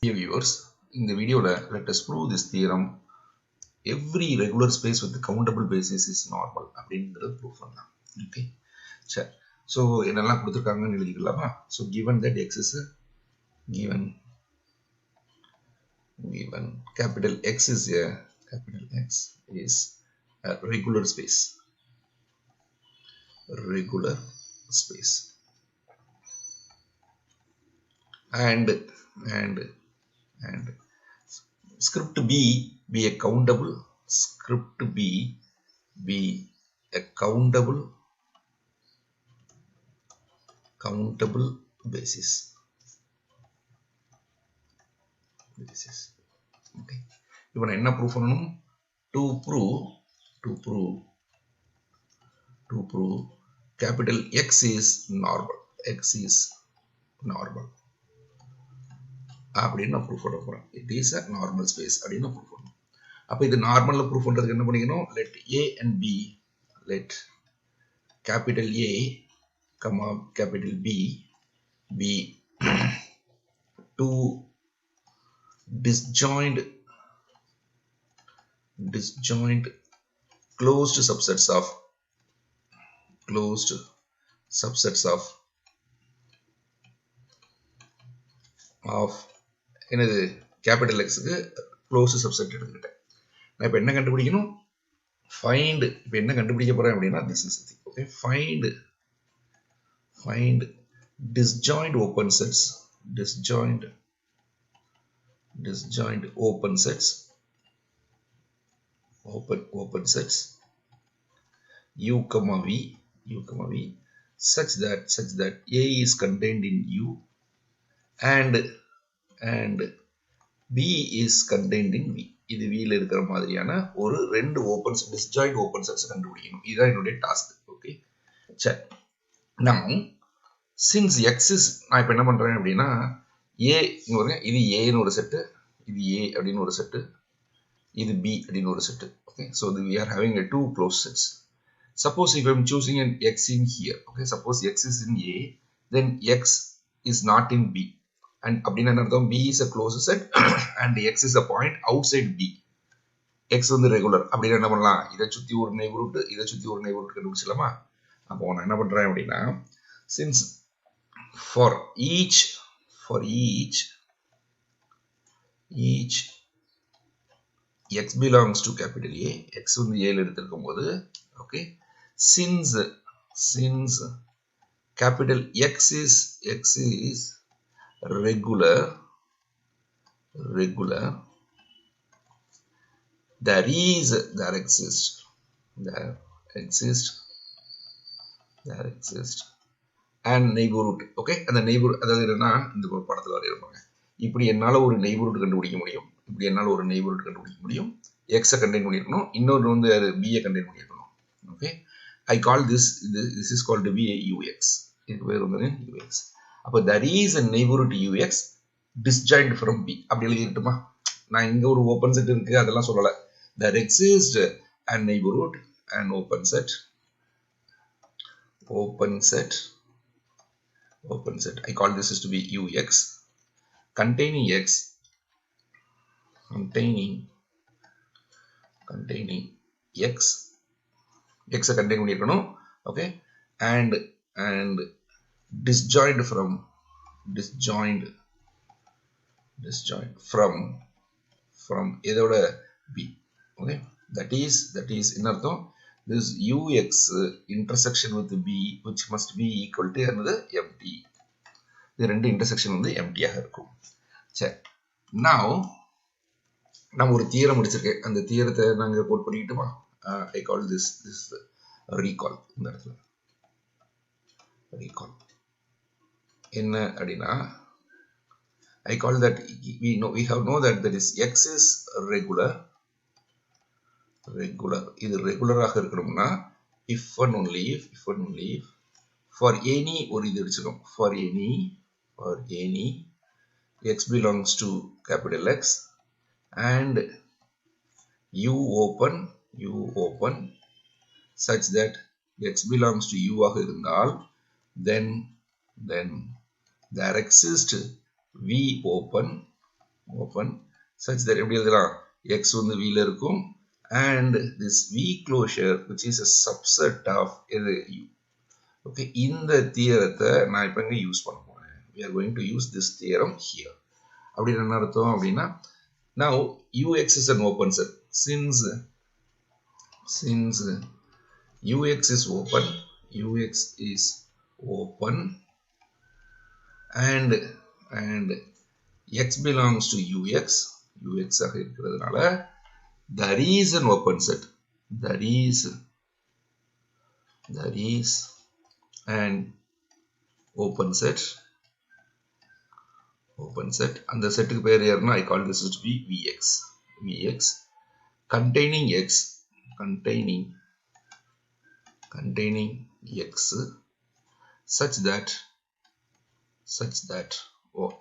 Dear viewers, in the video let us prove this theorem. Every regular space with the countable basis is normal. அப்படிங்கிறது proof பண்ணலாம். Okay. சரி. So என்னெல்லாம் கொடுத்திருக்காங்கன்னு எழுதிக்கலாமா? So given that x is a given capital X is a regular space. And script B be a countable. Script B be a countable basis. Okay. இப்போ நான் என்ன proof பண்ணணும்? To prove capital X is normal. அப்படின்னு நான் proof பண்ண போறேன். It is a normal space அப்படின்னு நான் proof பண்ணணும். அப்ப இது நார்மல்ல proof பண்றதுக்கு என்ன பண்ணிக்கணும்? Let A and B, let capital A comma capital B be two disjoint closed subsets of என்னது capital X க்கு closed subset எடுத்துக்கிட்டேன். நான் இப்போ என்ன கண்டுபிடிக்கணும்? Find இப்போ என்ன கண்டுபிடிக்க போறேன் அப்படின்னா this is the thing. Okay, find disjoint open sets u comma v such that A is contained in U and B is contained in V. இது V ல இருக்கிற மாதிரியான ஒரு ரெண்டு disjoint open sets கண்டுபிடிக்கணும். இதுதான் என்னுடைய டாஸ்க். ஓகே. சரி. Now since X is நான் இப்போ என்ன பண்றேன் அப்படின்னா A இங்க பாருங்க, இது A ன்னு ஒரு செட், இது A அப்படின்னு ஒரு செட், இது B அப்படின்னு ஒரு set. Okay, so we are having a two closed sets. Suppose if I am choosing an X in here, okay, suppose X is in A, then X is not in B, and அப்படின்னா என்ன அர்த்தம்? B is a closed set and X is a point outside B. X வந்து regular. அப்படின்னா என்ன பண்ணலாம்? இதை சுத்தி ஒரு நெய்பர்ஹுட், இதை சுத்தி ஒரு நெய்பர்ஹுட் கண்டுபிடிச்சலாமா? அப்போ நான் என்ன பண்றேன் அப்படின்னா, since for each X belongs to capital A, X வந்து A ல எடுத்திருக்கும் போது, okay, since capital X is regular, there exists and neighborhood. Okay, and the neighborhood அதாவது என்னன்னா இந்த படத்துல வரையறாங்க. இப்படி என்னால ஒரு neighborhood கண்டுபிடிக்க முடியும். X contain பண்ணிருக்கணும், இன்னொரு வந்து B contain பண்ணிருக்கணும். Okay, I call this is called to be a UX. இதுக்கு பேர் வந்து UX. அப்ப there is a neighborhood UX disjoint from B. அப்படி எழுதிட்டுமா? நான் இங்க ஒரு ஓபன் செட் இருக்கு அதெல்லாம் சொல்லல. There exists a neighborhood and open set. I call this is to be UX containing X contain பண்ணிருக்கணும். Okay, and disjoint from இதோட B. Okay, that is என்ன அர்த்தம்? This UX intersection with B which must be equal to another empty. இது ரெண்டு intersection வந்து empty ஆக இருக்கும். சரி. Now நம்ம ஒரு தியரம் முடிச்சிருக்கேன். அந்த தியரத்தை நாங்க code பண்ணிக்கிட்டுமா? I call this recall. இந்த இடத்துல recall என்ன அப்படின்னா I call that we have know that is X is regular. இது ரெகுலராக இருக்கணும்னா if and only if for any ஒரு இது எடுத்துக்கணும், for any X belongs to capital X and U open such that X belongs to U ஆக இருந்தால் then there exists V open open such that எப்படி எழுதலாம் x வந்து v ல இருக்கும் and this v closure which is a subset of எது u. Okay, இந்த தியரத்தை நான் இப்போ இங்கே யூஸ் பண்ண போறேன். We are going to use this theorem here. அப்படின்னு என்ன அர்த்தம் அப்படின்னா now ux is an open set since ux is open and x belongs to ux ஆக இருக்கிறதுனால there is an open set there is an open set அந்த செட்டுக்கு பேர் யாருன்னா I call this to be vx containing x such that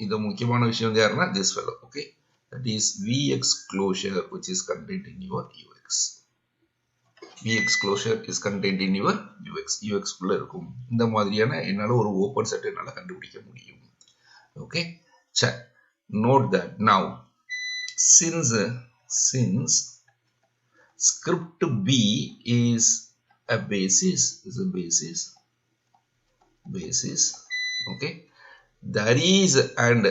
இது முக்கியமான விஷயம் வந்து யாருன்னா this fellow. Okay, that is vx closure which is contained in your ux. vx closure is contained in your ux குள்ள இருக்கும். இந்த மாதிரியான என்னால ஒரு ஓபன் செட் என்னால கண்டுபிடிக்க முடியும். Okay, check. Note that now since script b is a basis okay, there is and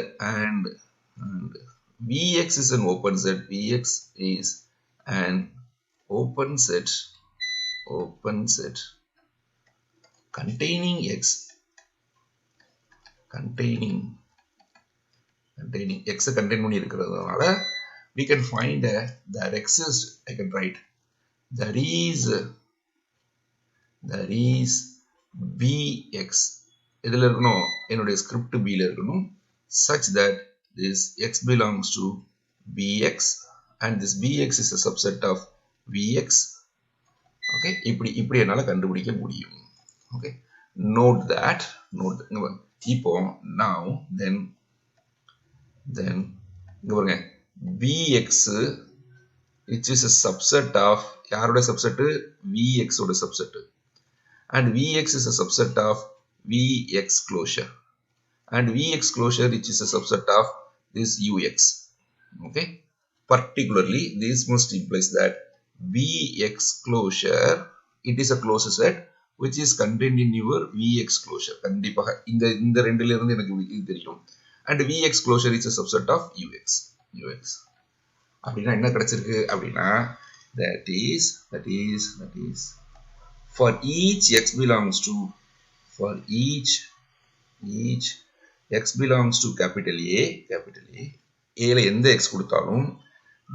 vx is an open set containing x contain பண்ணி இருக்கிறதுனால we can find that exists. I can write there is bx எதுல இருக்கணும் என்னுடைய script b ல இருக்கணும் such that this x belongs to bx and this bx is a subset of vx. Okay, இப்படி என்னால கண்டுபிடிக்க முடியும். Okay, note that இப்போ now then இங்க பாருங்க bx which is a subset of யாரோட subset vx ஓட subset and vx is a subset of vx closure and vx closure which is a subset of this ux. Okay, particularly this must implies that vx closure it is a closed set which is contained in your vx closure. கண்டிப்பாக இந்த ரெண்டுல இருந்து எனக்கு இது தெரியும். And vx closure is a subset of ux. அப்படினா என்ன கிடைச்சிருக்கு அப்படினா that is for each x belongs to x belongs to capital A ல எந்த x கொடுத்தாலும்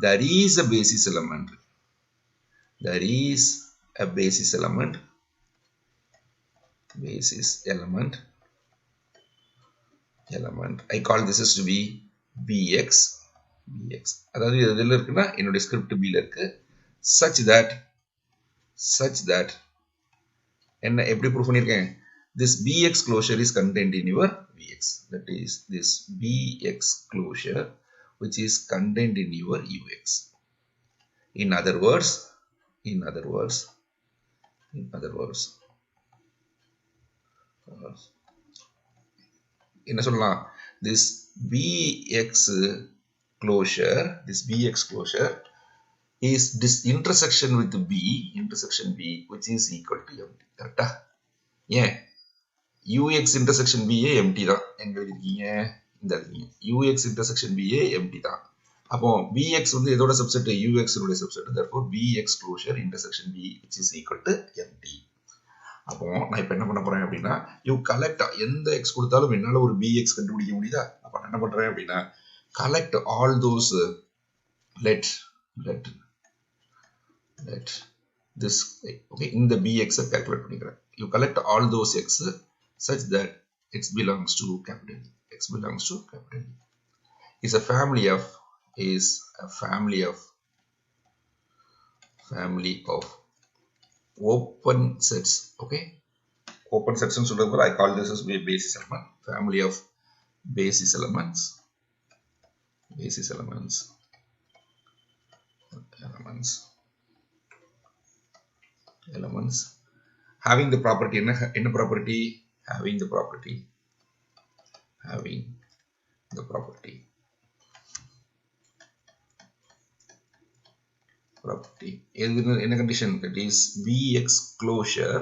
there is a basis element I call this as to be bx அதாவது எதுல இருக்குன்னா என்னோட ஸ்கிரிப்ட் b ல இருக்கு such that என்ன எப்படி ப்ரூஃப் பண்ணிருக்கேன் this bx closure is contained in your vx, that is this bx closure which is contained in your ux. in other words என்ன சொல்லலாம் this bx closure is this intersection with b which is equal to empty. கரெக்ட்டா? ஏன் ux intersection b empty தான். எங்க எழுதிருக்கீங்க இந்த எழுதிருக்கீங்க ux intersection b empty தான். அப்போ bx வந்து எதோட சப்செட் ux ஓட subset. therefore bx closure intersection b which is equal to empty. அப்போ நான் இப்போ என்ன பண்ண போறேன் அப்படின்னா யூ கலெக்ட் எந்த எக்ஸ் கொடுத்தாலும் என்னால ஒரு bx கண்டுபிடிக்க முடியுதா? அப்ப நான் என்ன பண்றேன் அப்படின்னா collect all those let this okay இந்த bx calculate பண்ணிக்கிறேன். you collect all those x such that x belongs to capital E. is a family of open sets. Okay, open sets னு சொல்றது I call this as basis element. family of basis elements having the property என்ன property having the property property என்ன condition, that is bx closure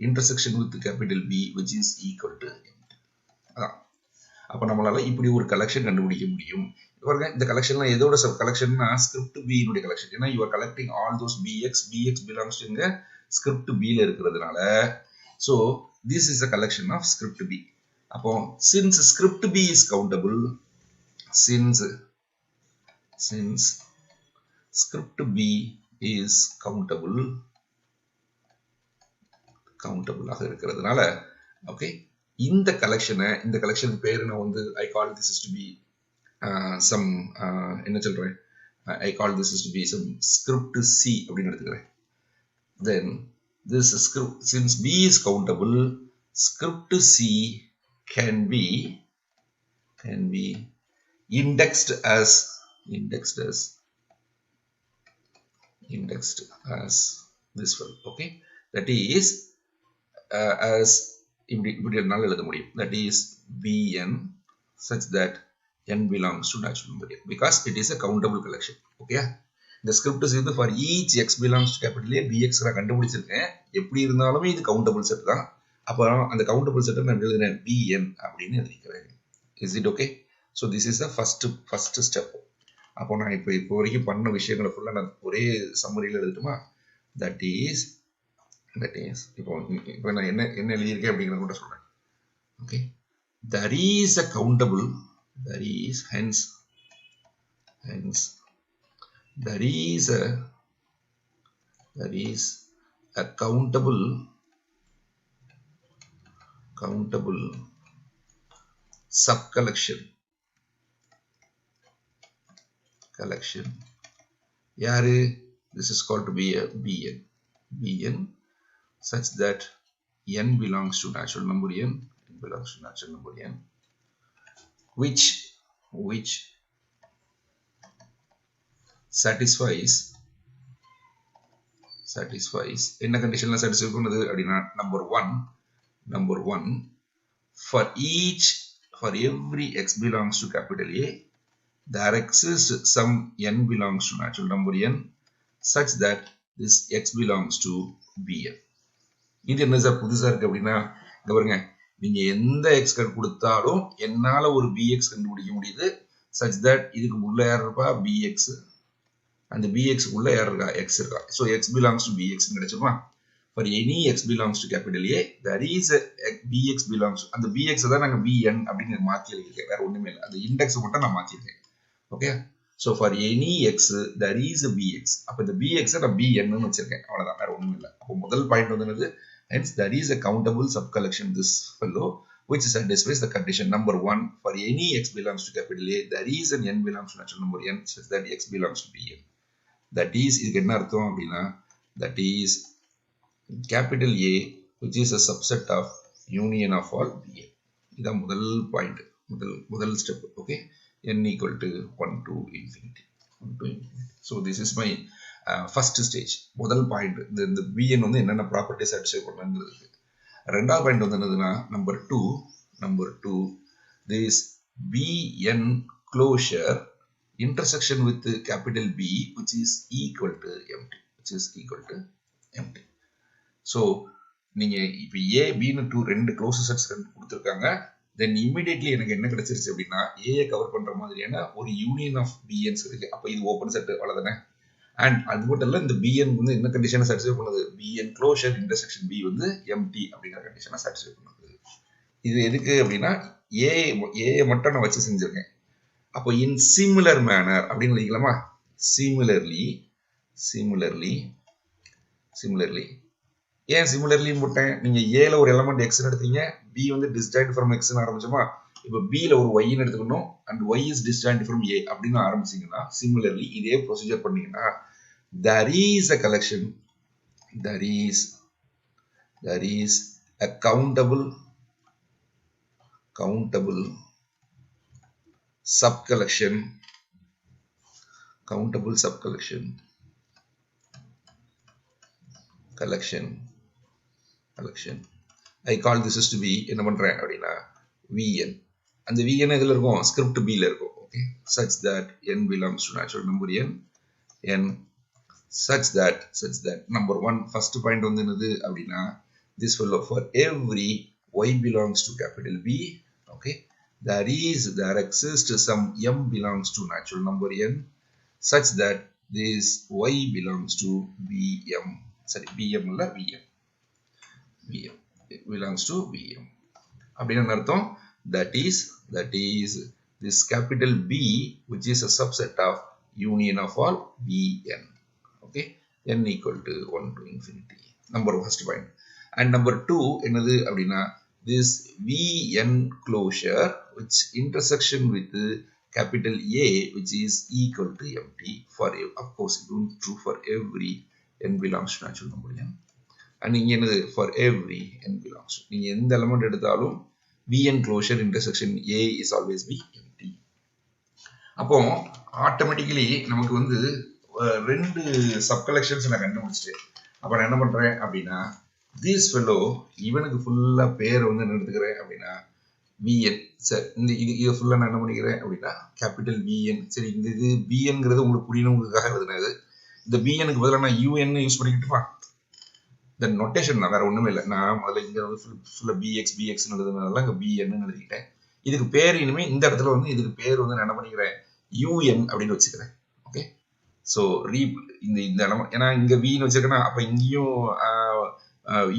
intersection with capital B which is equal to empty. அதான் அப்ப நம்மளால இப்படி ஒரு collection கண்டுபிடிக்க முடியும். பாருங்க இந்த கலெக்ஷன்லாம் எதோட சப் கலெக்ஷன்னா ஸ்கிரிப்ட் B னுடைய கலெக்ஷன். ஏன்னா you are collecting all those bx belongs to the script B ல இருக்கிறதுனால so this is a collection of script B. அப்போ since script B is countable, since script B is countable ஆக இருக்கிறதுனால okay இந்த collection பேரு நான் வந்து I call this is to be some என்ன சொல்றேன் I call this is to be some script C அப்படின்னு எடுத்துக்கிறேன். Then this script, since B is countable, script C can be indexed as this one. Okay, that is as இப்படி என்னால எழுத முடியும். That is Bn such that n belongs to natural number n because it is a countable collection. Okay, the script is இது for each x belongs to capital A bx நான் கண்டுபிடிச்சிருக்கேன். எப்படி இருந்தாலும் இது countable set தான். அப்ப அந்த countable set நான் எழுதுறேன் Bn அப்படின்னு எழுதிக்கிறேன். Is it okay? So this is the first step. அப்போ நான் இப்போ வரைக்கும் பண்ண விஷயங்களை ஃபுல்லா நான் ஒரே சம்மரியில எழுதட்டுமா? that is இப்போ நான் என்ன எழுதியிருக்கேன் அப்படிங்கறத கூட சொல்றேன். Okay, there is a countable, there is hence there is a countable subcollection யாரு? This is called to be a Bn such that n belongs to natural number n which satisfies என்ன கண்டிஷன்ல satisfy பண்ணுது அப்படினா number 1 for every x belongs to capital A there exists some n belongs to natural number n such that this x belongs to Bn. இது என்ன sir புதுசா இருக்கு அப்படின்னா இங்க பாருங்க நீங்க எந்த x கொடுத்தாலும் என்னால ஒரு bx கண்டுபிடிக்க முடியுது such that இதுக்கு உள்ள யார் இருப்பா bx and bx உள்ள யார் இருக்கா x இருக்கா. So x belongs to bx கிடைச்சுமா. For any x belongs to capital A there is a bx belongs to அந்த bx தான் நாங்க bn அப்படிங்க மாத்தி எழுதிருக்கேன். வேற ஒண்ணுமே இல்ல. அந்த இன்டெக்ஸ் மட்டும் நான் மாத்தி இருக்கேன். Okay, so for any x there is a bx. அப்ப இந்த bx நான் bn னு வச்சிருக்கேன். அவ்வளவுதான், வேற ஒண்ணும் இல்ல. அப்ப முதல் பாயிண்ட் வந்து என்னது? Hence there is a countable subcollection this fellow which satisfies the condition number 1 for any x belongs to capital A there is an n belongs to natural number n such that x belongs to Bn. That is இதுக்கு என்ன அர்த்தம் அப்படின்னா that is capital A which is a subset of union of all Bn. இதான் முதல் point, முதல் step. Okay, n equal to 1 to infinity. So this is my first stage. முதல் point இந்த Bn வந்து என்னென்ன ப்ராப்பர்ட்டி சாட்டிஸ்ஃபை பண்ணுங்கிறது. ரெண்டாவது point வந்து என்னதுன்னா number 2 this Bn closure intersection with capital B which is equal to empty. So நீங்க இப்ப A B னு ரெண்டு க்ளோஸ் செட்ஸ் கொடுத்திருக்காங்க. then immediately எனக்கு என்ன கிடைச்சிருச்சு அப்படின்னா A கவர் பண்ற மாதிரியான ஒரு யூனியன் ஆஃப் Bn's இருக்கு. அப்ப இது ஓபன் செட் அவ்வளவுதானே. அண்ட் அது மட்டும் இல்ல இந்த Bn வந்து என்ன கண்டிஷனை சாட்டிஸ்ஃபை பண்ணுது? Bn closure intersection B வந்து empty அப்படிங்கிற கண்டிஷனை சாட்டிஸ்ஃபை பண்ணுது. இது எதுக்கு அப்படின்னா A மட்டும் நான் வச்சு செஞ்சிருக்கேன். அப்போ இன் சிமிலர் மேனர் அப்படின்னு எழுதிக்கலாமா? சிமிலர்லி ஏன் சிமிலர்லி போட்டேன்? நீங்க ஏல ஒரு எலமெண்ட் எக்ஸ் எடுத்தீங்க, பி வந்து டிஸ்ஜாயிண்ட் ஃப்ரம் எக்ஸ்னு ஆரம்பிச்சோமா, இப்போ பில ஒரு ஒய்ன்னு எடுத்துக்கணும் and Y is disjoint from A அப்படின்னு ஆரம்பிச்சீங்கன்னா சிமிலர்லி இதே ப்ரொசீஜர் பண்ணீங்கன்னா there is a collection, there is a countable subcollection I call this is to be என்ன பண்றேன் அப்படின்னா Vn. அந்த Vn எதுல இருக்கும்? script B ல இருக்கும். Okay, such that n belongs to natural number n such that number one first point வந்து என்னது அப்படின்னா this fellow for every y belongs to capital B, okay, there exists some m belongs to natural number n such that this y belongs to Bm, sorry Bm இல்ல Vm, it belongs to Vm அப்படின்னா அர்த்தம் that is this capital B which is a subset of union of all Vn, okay, n equal to 1 to infinity, number first point. And number 2 என்னது அப்படின்னா this Vn closure which intersection with capital A which is equal to empty for, of course it will be true for every n belongs to natural number n, and இங்க என்னது for every n belongs to, நீங்க எந்த element எடுத்தாலும் Vn closure intersection A is always be empty. அப்போ automatically நமக்கு வந்து ரெண்டு sub collections நான் கண்டுபிடிச்சிட்டேன். அப்போ நான் என்ன பண்றேன் அப்படின்னா this fellow இவனுக்கு ஃபுல்லா பேர் வந்து என்ன எடுத்துக்கிறேன் அப்படின்னா Vn, சரி இந்த இது ஃபுல்லா நான் என்ன பண்ணிக்கிறேன் அப்படின்னா கேபிட்டல் Vn, சரி இந்த இது Bnங்கிறது உங்களுக்கு புரியணுங்கிறதுக்காக எழுதுனது. இந்த Bnக்கு பதிலாக நான் Un யூஸ் பண்ணிக்கிட்டுமா, இந்த நோட்டேஷன் நான் வேற ஒண்ணுமே இல்லை, நான் முதல்ல இங்க வந்து ஃபுல்லா bx எழுதுனதுனால இங்க Bn எழுதிக்கிட்டேன். இதுக்கு பேர் இனிமே இந்த இடத்துல வந்து இதுக்கு பேர் வந்து நான் என்ன பண்ணிக்கிறேன் Un அப்படின்னு வச்சுக்கிறேன். ஓகே, ஸோ இந்த இடம் ஏன்னா இங்க Vன்னு வச்சிருக்கேன்னா அப்ப இங்கேயும்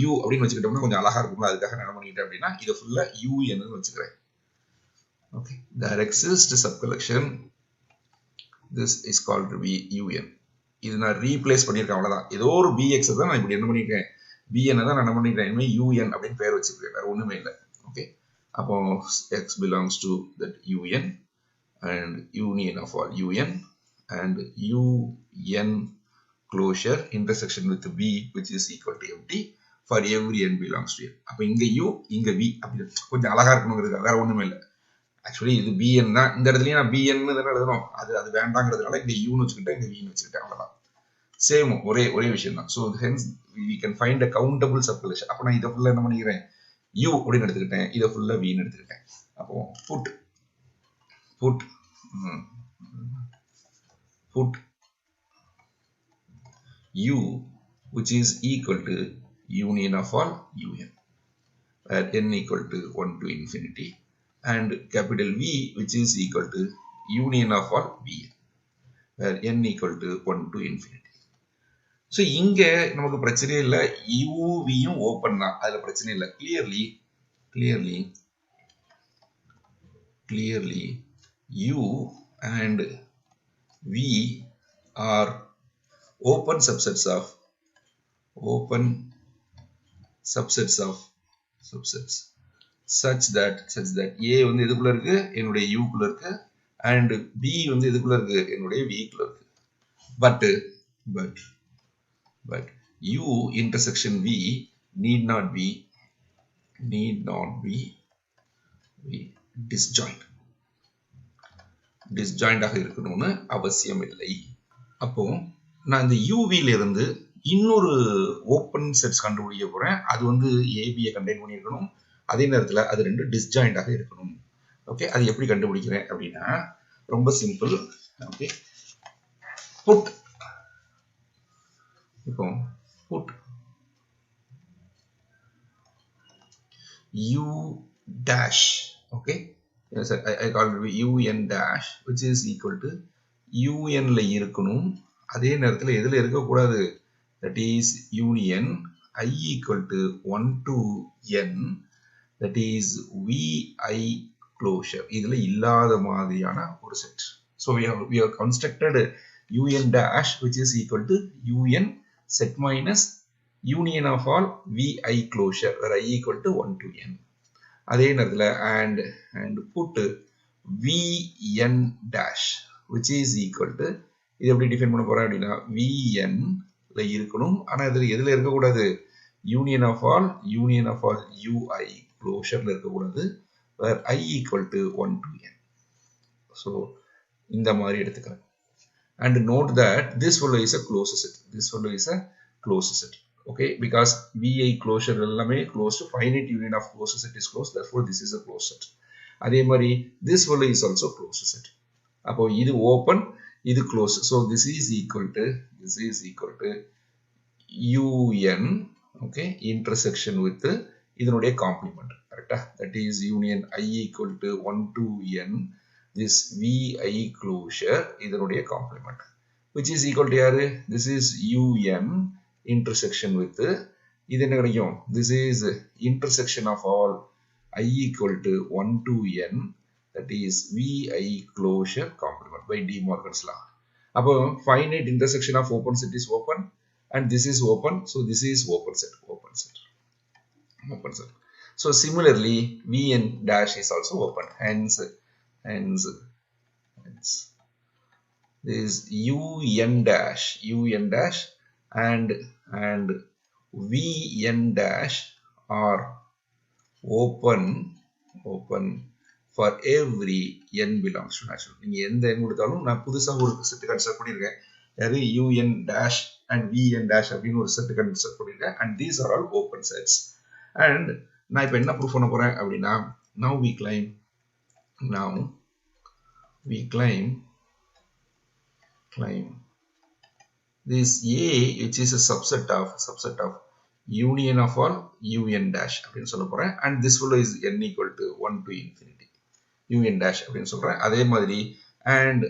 U அப்படின்னு வச்சுக்கிட்டோம்னா கொஞ்சம் அழகா இருக்கும்ல, அதுக்காக நான் என்ன பண்ணிக்கிட்டேன் அப்படின்னா இதை ஃபுல்லா Un வச்சுக்கிறேன். Okay, there exists subcollection, this is called Un. இது நான் ரீப்ளேஸ் பண்ணியிருக்கேன், அவ்வளவுதான். ஏதோ ஒரு bx தான் நான் இப்படி என்ன பண்ணிருக்கேன் Bn தான் நான் என்ன பண்ணிக்கிறேன் இனிமே Un அப்படின்னு பேர் வச்சிருக்கேன், வேற ஒண்ணுமே இல்லை. ஓகே, அப்போ x belongs to that Un and union of all Un and Un closure intersection with B which is equal to empty for every n belongs to n. அப்ப இங்க U இங்க V அப்படி கொஞ்சம் அழகா இருக்கணுங்கிறதுக்காக, வேற ஒண்ணுமே இல்லை. ஆக்சுவலி இது Bn தான், இந்த இடத்துலயும் நான் Bn தானே எழுதணும், அது வேண்டாங்கிறதுனால இங்க U வச்சுக்கிட்டேன் இங்க V வச்சுக்கிட்டேன், அவ்வளவுதான். சேம் ஒரே விஷயம் தான். So hence we can find a countable subcollection. அப்ப நான் இதை ஃபுல்லா என்ன பண்ணிக்கிறேன் U அப்படின்னு எடுத்துக்கிட்டேன், இதை ஃபுல்லா Vன்னு எடுத்துக்கிட்டேன். அப்போ put U which is equal to union of all Un where n equal to 1 to infinity and capital V which is equal to union of all Vn where n equal to 1 to infinity. So இங்க நமக்கு பிரச்சனை இல்லை, UVயும் open தான், அதுல பிரச்சனை இல்லை. clearly U and V are open subsets such that A வந்து எதுக்குள்ள இருக்கு என்னுடைய U குள்ள இருக்கு and B வந்து எதுக்குள்ள இருக்கு என்னுடைய V குள்ள இருக்கு. but U intersection V need not be disjoint ஆக இருக்கணும்னு அவசியம் இல்லை. அப்போ நான் இந்த UVல இருந்து இன்னொரு ஓப்பன் செட்ஸ் கண்டுபிடிக்க போறேன், அது வந்து AB கண்டெயின் பண்ணியிருக்கணும், அதே நேரத்துல அது ரெண்டு டிஸ்ஜாயிண்ட் ஆக இருக்கணும். ஓகே, அது எப்படி கண்டுபிடிக்கிறேன் அப்படின்னா ரொம்ப simple. Okay, put U dash, okay, yes, I call it UN dash which is equal to UN ல இருக்கணும், அதே நேரத்துல எதுல இருக்க கூடாது, that is union I equal to 1 to n, that is VI closure இதுல இல்லாத மாதிரியான ஒரு set. So we have constructed UN dash which is equal to UN set minus union of all VI closure where I equal to 1 to n. அதே நேரத்துல and put VN dash which is equal to, இது எப்படி define பண்ண போறேன் அப்படின்னா VN ல இருக்கணும், ஆனா இதுல எதுல இருக்க கூடாது union of all UI closureல இருக்க கூடாது where I equal to 1 to n. So இந்த மாதிரி எடுத்துக்கிறேன். And note that this fellow is a closed set. Okay, because VI closure எல்லாமே closed, finite union of closed set is closed, therefore this is a closed set. அதே மாதிரி this fellow is also closed set. அப்போ இது open, இது close. So this is equal to un, okay, intersection with இதனுடைய complement, correct? That is union I equal to 1 to n, this vi closure இதனுடைய complement, which is equal to யாரு? This is un intersection with இது என்ன கிடைக்கும்? This is intersection of all I equal to 1 to n, that is vi closure complement by De Morgan's law. அப்போ finite intersection of open set is open and this is open, so this is open set. So similarly vn dash is also open, hence this un dash and vn dash are open for every n belongs to natural. நீங்க எந்த n கொடுத்தாலும் நான் புதுசா ஒரு set construct பண்ணிருக்கேன். யாரு un dash and vn dash அப்படின்னு ஒரு செட் கன்ஸ்ட்ரக்ட் பண்ணிருக்கேன், and these are all open sets. And நான் இப்போ என்ன ப்ரூஃப் பண்ண போறேன் அப்படின்னா, now we claim this A, which is a subset of union of all un dash அப்படின்னு சொல்ல போறேன், and this will is n equal to 1 to infinity un dash அப்படின்னு சொல்றேன். அதே மாதிரி and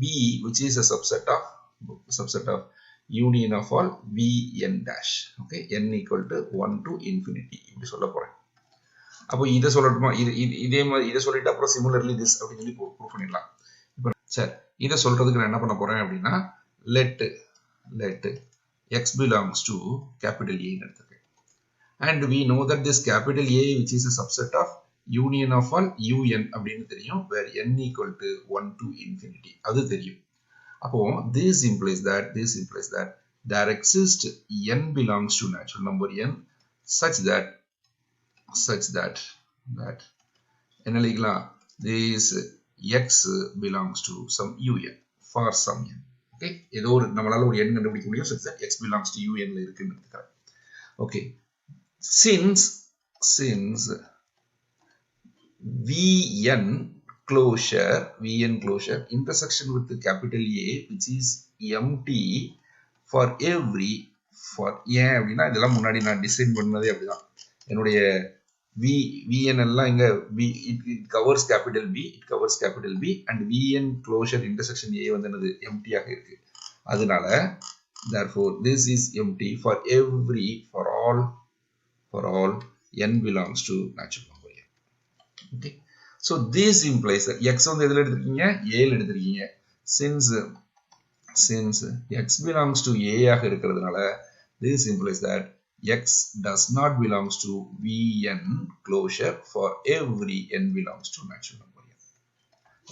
B, which is a subset of union of all vn dash, okay, n equal to 1 to infinity இப்படி சொல்ல போறேன். அப்போ இதை சொல்லட்டுமா? இதே மாதிரி இதை சொல்லிட்டு அப்புறம் similarly this அப்படின்னு சொல்லி ப்ரூஃப் பண்ணிடலாம். இப்போ சரி, இதை சொல்றதுக்கு நான் என்ன பண்ண போறேன் அப்படின்னா, let x belongs to capital A ன்னு எடுத்துக்கேன். And we know that this capital A, which is a subset of union of all un அப்படின்னு தெரியும், where n equal to 1 to infinity அது தெரியும். அப்போ this implies that there exists n belongs to natural number n such that என்ன எழுதிக்கலாம்? This x belongs to some un for some n. Okay, ஏதோ ஒரு நம்மளால ஒரு n கண்டுபிடிக்க முடியும், such that x belongs to un ல இருக்குன்னு எடுத்துக்கிறேன். Okay, since vn closure intersection with the capital A, which is empty for ஏன் அப்படின்னா இதெல்லாம் முன்னாடி நான் டிசைன் பண்ணதே அப்படிதான். என்னுடைய vn எல்லாம் இங்க it covers capital B and vn closure intersection A வந்து என்னது empty ஆக இருக்கு. அதனால therefore this is empty for all n belongs to natural number n. Okay, so this implies that x வந்து எதுல எடுத்திருக்கீங்க? A ல எடுத்திருக்கீங்க. Since x belongs to A ஆக இருக்கிறதுனால this implies that x does not belongs to vn closure for every n belongs to natural number n.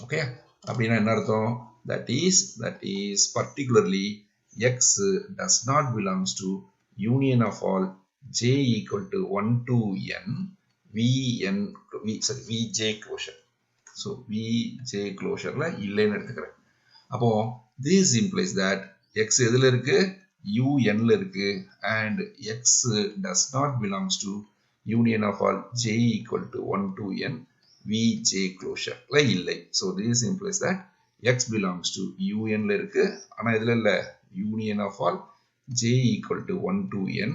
Okay, அப்படின்னா என்ன அர்த்தம்? That is particularly x does not belongs to union of all j equal to 1 to n vj closure. So vj closure ல இல்லைன்னு எடுத்துக்கிறேன். அப்போ this implies that x எதுல இருக்கு? un ல இருக்கு, and x does not belongs to union of all j equal to 1 to n vj closure ல இல்லை. So this implies that x belongs to un ல இருக்கு, ஆனா இதுல இல்ல, union of all j equal to 1 to n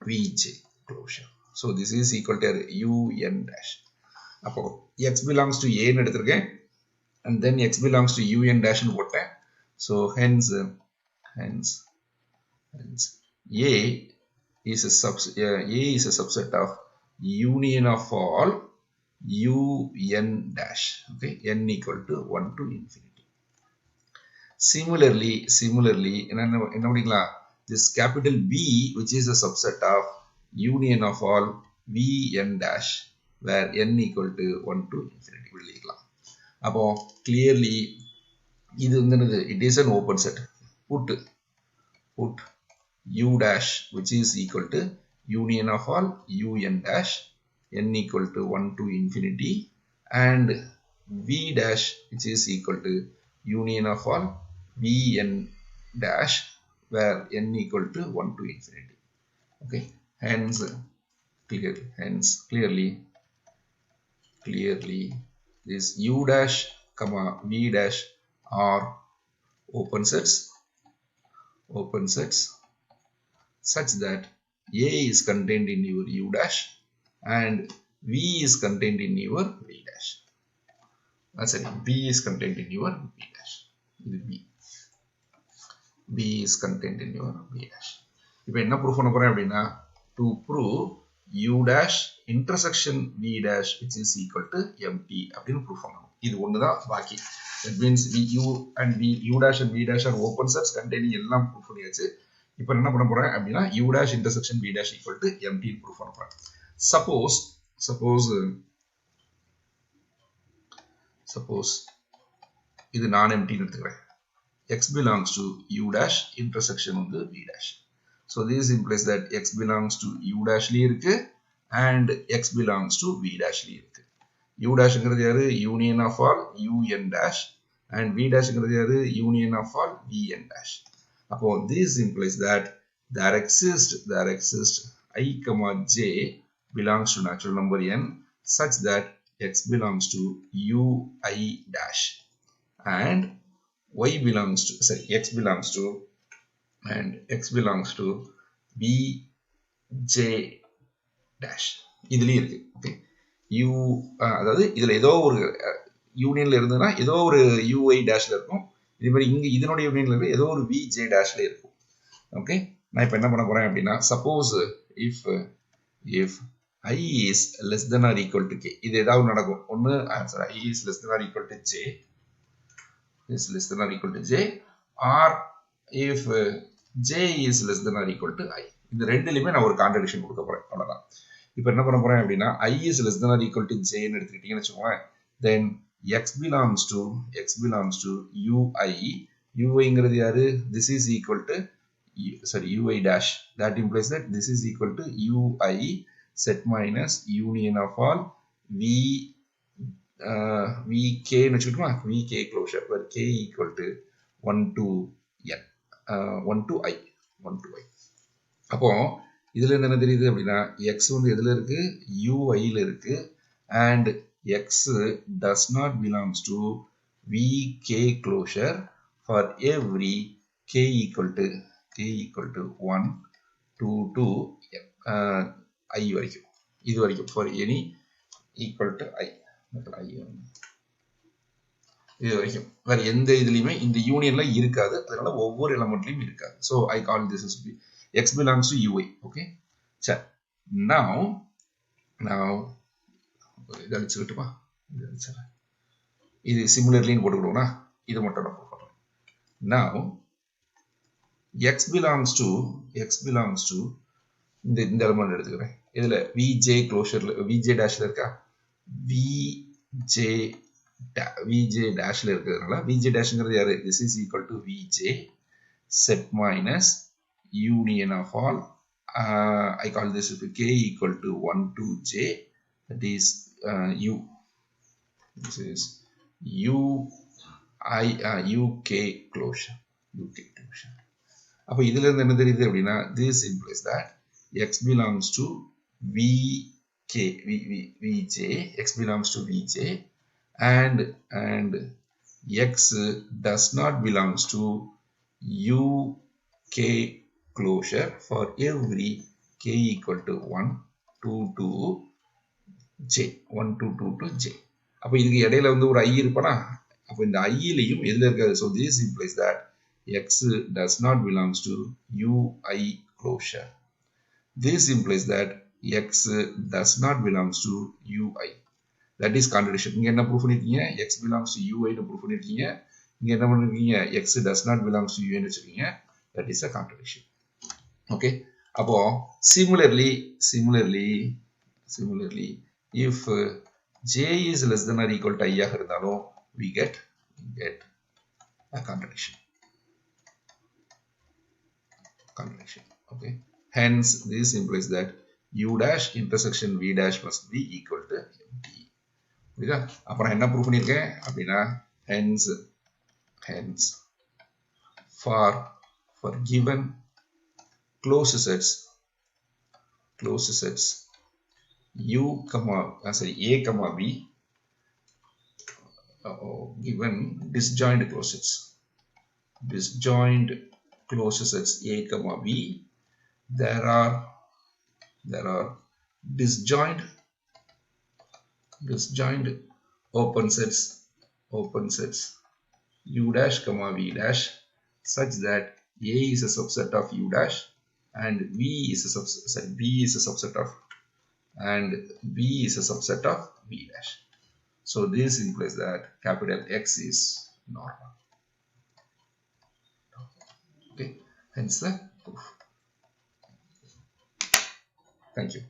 vj closure. So this is equal to un dash. அப்போ x belongs to a ன்னு எடுத்திருக்கேன், and then x belongs to un dash ன்னு போட்டேன். So hence A is a subset of union of all un dash, okay, n equal to 1 to infinity. Similarly என்ன படிக்கலாம்? This capital B, which is a subset of union of all vn dash where n equal to 1 to infinity எழுதிக்கலாம். அப்போ clearly இது வந்து it is an open set. Put u dash, which is equal to union of all un dash n equal to 1 to infinity, and v dash, which is equal to union of all vn dash where n equal to 1 to infinity. Okay, hence clearly this u dash comma v dash are open sets such that A is contained in your U dash and V is contained in your V dash. Sorry, B is contained in your B dash. B is contained in your B dash. இப்போ என்ன proof பண்ண போறேன் அப்படின்னா to prove U dash intersection V dash which is equal to empty அப்படின்னு proof பண்ணணும். இது ஒண்ணுதான் பாக்கி. That means U dash and V dash are open sets containing எல்லாம் proof பண்ணியாச்சு. இப்போ என்ன பண்ண போறேன் அப்படின்னா U dash intersection V dash equal to empty proof பண்ண போறேன். Suppose இது non empty ன்னு எடுத்துக்கிறேன். X belongs to U dash intersection வந்து V dash. So this implies that X belongs to U dash லயே இருக்கு and X belongs to V dash லயே இருக்கு. U dash ங்கிறது யாரு? Union of all UN dash and V dash ங்கிறது யாரு? Union of all VN dash. அப்போ this implies that there exists I, J belongs to natural number n such that X belongs to UI dash and Y belongs to X belongs to BJ dash. இதுலயே இருக்கு. Okay. அதாவது இதுல ஏதோ ஒரு யூனியன்ல இருந்ததுன்னா ஏதோ ஒரு UI டேஷ்ல இருக்கும். இதே மாதிரி இங்க இதனுடைய யூனியன்ல இருக்கு ஏதோ ஒரு VJ டேஷ்ல இருக்கும். ஓகே. நான் இப்போ என்ன பண்ண போறேன் அப்படின்னா suppose if I is less than or equal to K. இது ஏதாவது நடக்கும். ஒன்னு answer I is less than or equal to J or if J is less than or equal to I. இந்த ரெண்டுலயுமே நான் ஒரு கான்ட்ரடிக்ஷன் கொடுக்க போறேன். அவ்வளவுதான். இப்போ என்ன பண்ண போறேன் அப்படின்னா I is less than or equal to J ன்னு எடுத்துக்கிட்டீங்கன்னு வச்சுக்கோங்க. Then X belongs to UI. UI ங்கிறது யாரு? This is equal to UI dash. That implies that this is equal to UI set minus union of all VK ன்னு வச்சுக்கிட்டோமா? VK closure where K equal to 1 to N 1 to I. அப்போ இதுல இருந்து என்ன தெரியுது அப்படின்னா X வந்து எதுல இருக்கு? UI ல இருக்கு and X does not belongs to VK closure for every K equal to 1 to I வரைக்கும். இது வரைக்கும் for any equal to I. இது வரைக்கும் வேற எந்த இதுலயுமே இந்த யூனியன்ல இருக்காது. அதனால ஒவ்வொரு எலிமெண்ட்லயும் இருக்காது. So I call this as X belongs to UI. Okay. சரி. Now இது அழிச்சுக்கிட்டுமா? இது சிமிலர்லின்னு போட்டுக்கிடுவோம்னா இது மட்டும் நான் போடுறேன். Now X belongs to இந்த எலிமெண்ட் எடுத்துக்கிறேன். இதுல VJ closureல VJ dashல இருக்கா? VJ dashல இருக்கிறதுனால VJ dashங்கிறது யாரு? This is equal to VJ set minus union of all I call this K equal to 1 to J, that is U. This is UK closure. அப்போ இதுல இருந்து என்ன தெரியுது அப்படின்னா this implies that X belongs to VJ. X belongs to VJ and X does not belongs to UK closure for every K equal to 1 to J. அப்போ இதுக்கு இடையில வந்து ஒரு I இருப்பானா? அப்போ இந்த I லயும் எதுல இருக்காது? So this implies that X does not belongs to UI closure. This implies that X does not belongs to UI. That is contradiction. இங்க என்ன proof பண்ணிருக்கீங்க? X belongs to UI ன்னு proof பண்ணிருக்கீங்க. இங்க என்ன பண்ணிருக்கீங்க? X does not belongs to UI ன்னு வச்சிருக்கீங்க. That is a contradiction. Okay. அப்போ similarly if J is less than or equal to I ஆக இருந்தாலும் we get a contradiction. Okay. Hence this implies that U dash intersection V dash must be equal to empty. புரியுதா? அப்புறம் என்ன proof பண்ணிருக்கேன் அப்படின்னா hence for given closed sets A, B given disjoint closed sets disjoint closure sets A comma B, there are disjoint open sets U dash comma V dash such that A is a subset of U dash and V is a subset, B is a subset of, and B is a subset of V dash. So this implies that capital X is normal. Okay, hence the proof. Thank you.